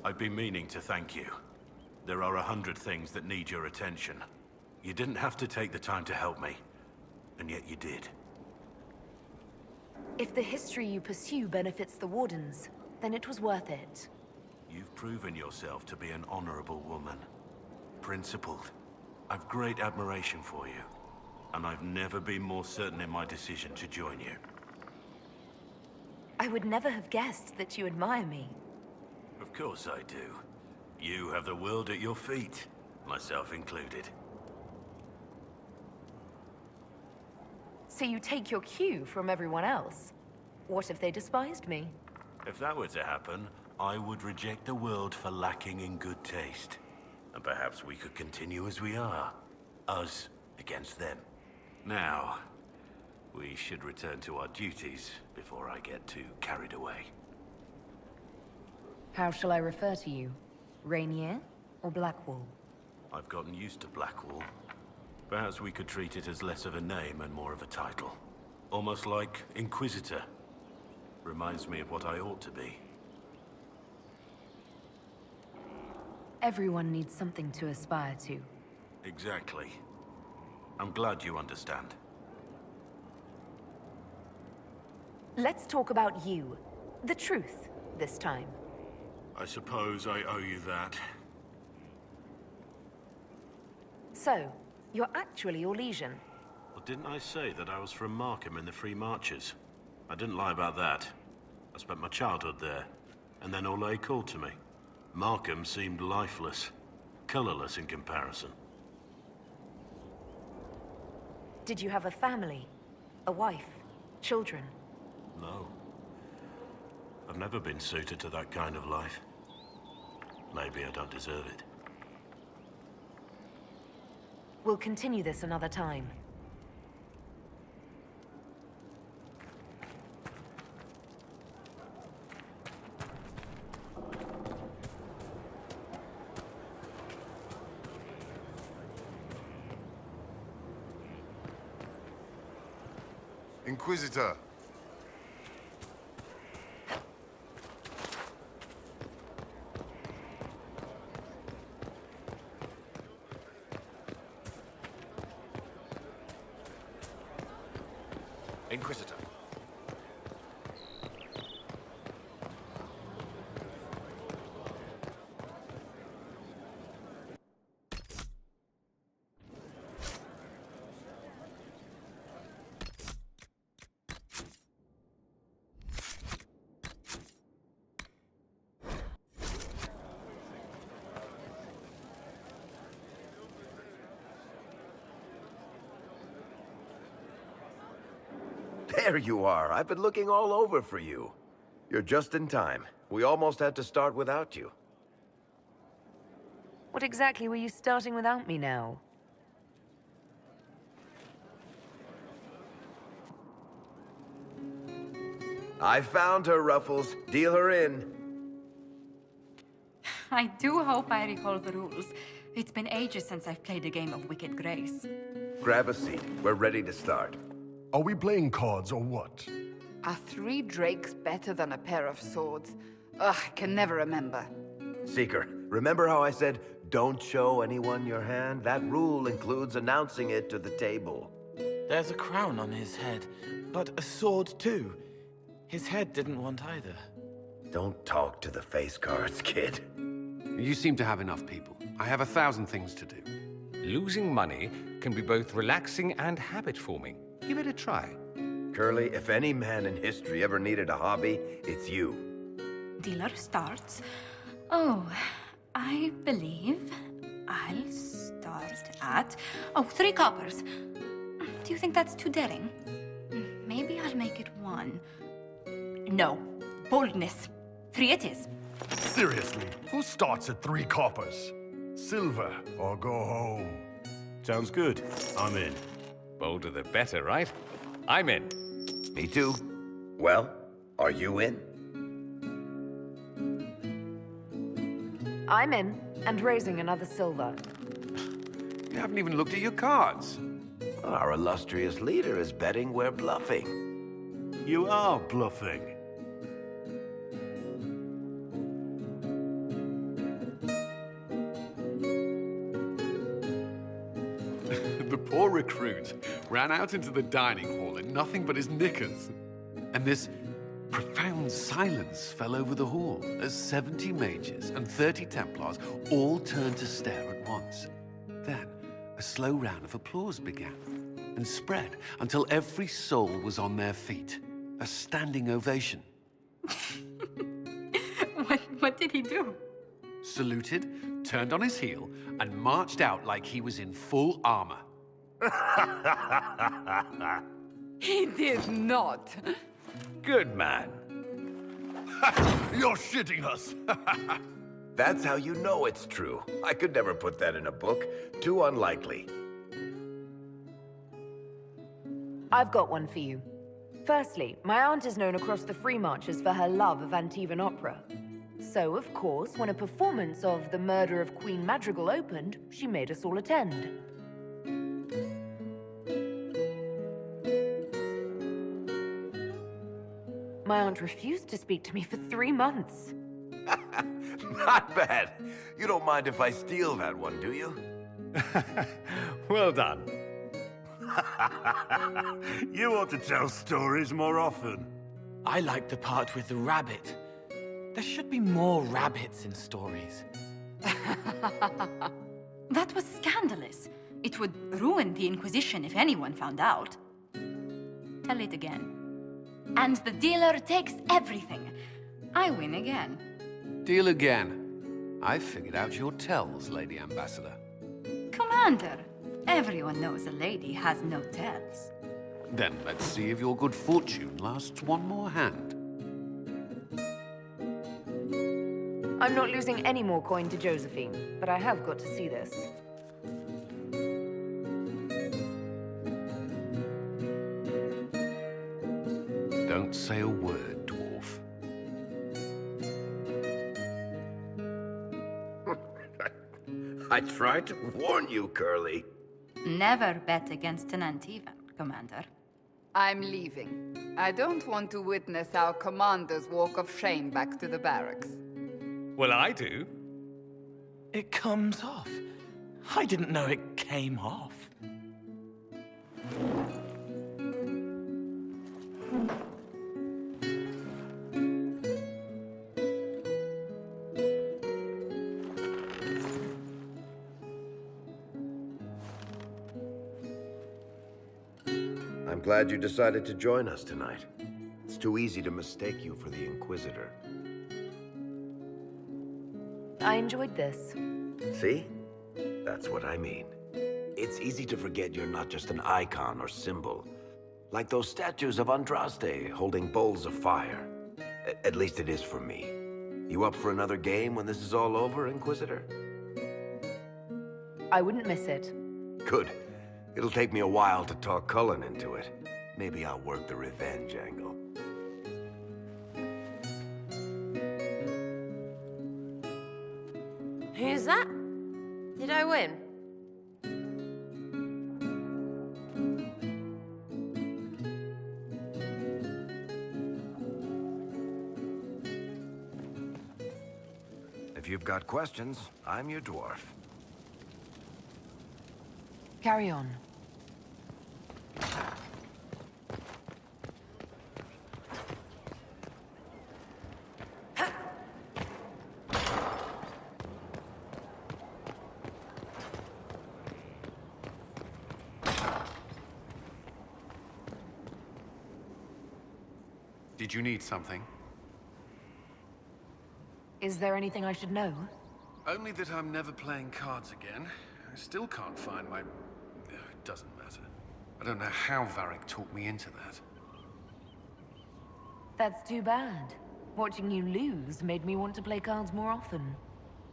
I've been meaning to thank you. There are 100 things that need your attention. You didn't have to take the time to help me, and yet you did. If the history you pursue benefits the Wardens, then it was worth it. You've proven yourself to be an honorable woman. Principled. I've great admiration for you, and I've never been more certain in my decision to join you. I would never have guessed that you admire me. Of course I do. You have the world at your feet, myself included. So you take your cue from everyone else? What if they despised me? If that were to happen, I would reject the world for lacking in good taste. And perhaps we could continue as we are. Us against them. Now, we should return to our duties before I get too carried away. How shall I refer to you? Rainier or Blackwall? I've gotten used to Blackwall. Perhaps we could treat it as less of a name and more of a title. Almost like Inquisitor. Reminds me of what I ought to be. Everyone needs something to aspire to. Exactly. I'm glad you understand. Let's talk about you. The truth, this time. I suppose I owe you that. So, you're actually Orlesian. Well, didn't I say that I was from Markham in the Free Marches? I didn't lie about that. I spent my childhood there, and then Orlais called to me. Markham seemed lifeless, colorless in comparison. Did you have a family? A wife? Children? No. I've never been suited to that kind of life. Maybe I don't deserve it. We'll continue this another time. Inquisitor. Inquisitor. There you are. I've been looking all over for you. You're just in time. We almost had to start without you. What exactly were you starting without me now? I found her, Ruffles. Deal her in. I do hope I recall the rules. It's been ages since I've played a game of Wicked Grace. Grab a seat. We're ready to start. Are we playing cards or what? Are 3 drakes better than a pair of swords? Ugh, I can never remember. Seeker, remember how I said, don't show anyone your hand? That rule includes announcing it to the table. There's a crown on his head, but a sword too. His head didn't want either. Don't talk to the face cards, kid. You seem to have enough people. I have 1,000 things to do. Losing money can be both relaxing and habit-forming. Give it a try. Curly, if any man in history ever needed a hobby, it's you. Dealer starts. Oh, I believe I'll start at... Oh, 3 coppers. Do you think that's too daring? Maybe I'll make it 1. No. Boldness. 3 it is. Seriously, who starts at 3 coppers? Silver or go home? Sounds good. I'm in. Bolder the better, right? I'm in. Me too. Well, are you in? I'm in, and raising another silver. You haven't even looked at your cards. Our illustrious leader is betting we're bluffing. You are bluffing. recruit ran out into the dining hall in nothing but his knickers. And this profound silence fell over the hall as 70 mages and 30 Templars all turned to stare at once. Then, a slow round of applause began and spread until every soul was on their feet. A standing ovation. What did he do? Saluted, turned on his heel, and marched out like he was in full armor. He did not. Good man. You're shitting us. That's how you know it's true. I could never put that in a book. Too unlikely. I've got one for you. Firstly, my aunt is known across the Free Marches for her love of Antivan opera. So, of course, when a performance of The Murder of Queen Madrigal opened, she made us all attend. My aunt refused to speak to me for 3 months. Not bad. You don't mind if I steal that one, do you? Well done. You ought to tell stories more often. I like the part with the rabbit. There should be more rabbits in stories. That was scandalous. It would ruin the Inquisition if anyone found out. Tell it again. And the dealer takes everything. I win again. Deal again. I've figured out your tells, Lady Ambassador. Commander, everyone knows a lady has no tells. Then let's see if your good fortune lasts one more hand. I'm not losing any more coin to Josephine, but I have got to see this. Don't say a word, dwarf. I tried to warn you, Curly. Never bet against an Antivan, Commander. I'm leaving. I don't want to witness our commander's walk of shame back to the barracks. Well, I do. It comes off. I didn't know it came off. I'm glad you decided to join us tonight. It's too easy to mistake you for the Inquisitor. I enjoyed this. See? That's what I mean. It's easy to forget you're not just an icon or symbol. Like those statues of Andraste holding bowls of fire. At least it is for me. You up for another game when this is all over, Inquisitor? I wouldn't miss it. Good. It'll take me a while to talk Cullen into it. Maybe I'll work the revenge angle. Who's that? Did I win? If you've got questions, I'm your dwarf. Carry on. Did you need something? Is there anything I should know? Only that I'm never playing cards again. I still can't find my... It doesn't matter. I don't know how Varric talked me into that. That's too bad. Watching you lose made me want to play cards more often.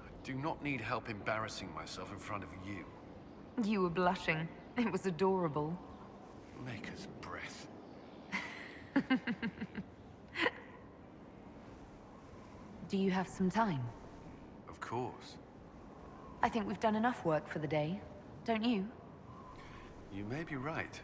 I do not need help embarrassing myself in front of you. You were blushing. It was adorable. Maker's breath. Do you have some time? Of course. I think we've done enough work for the day. Don't you? You may be right.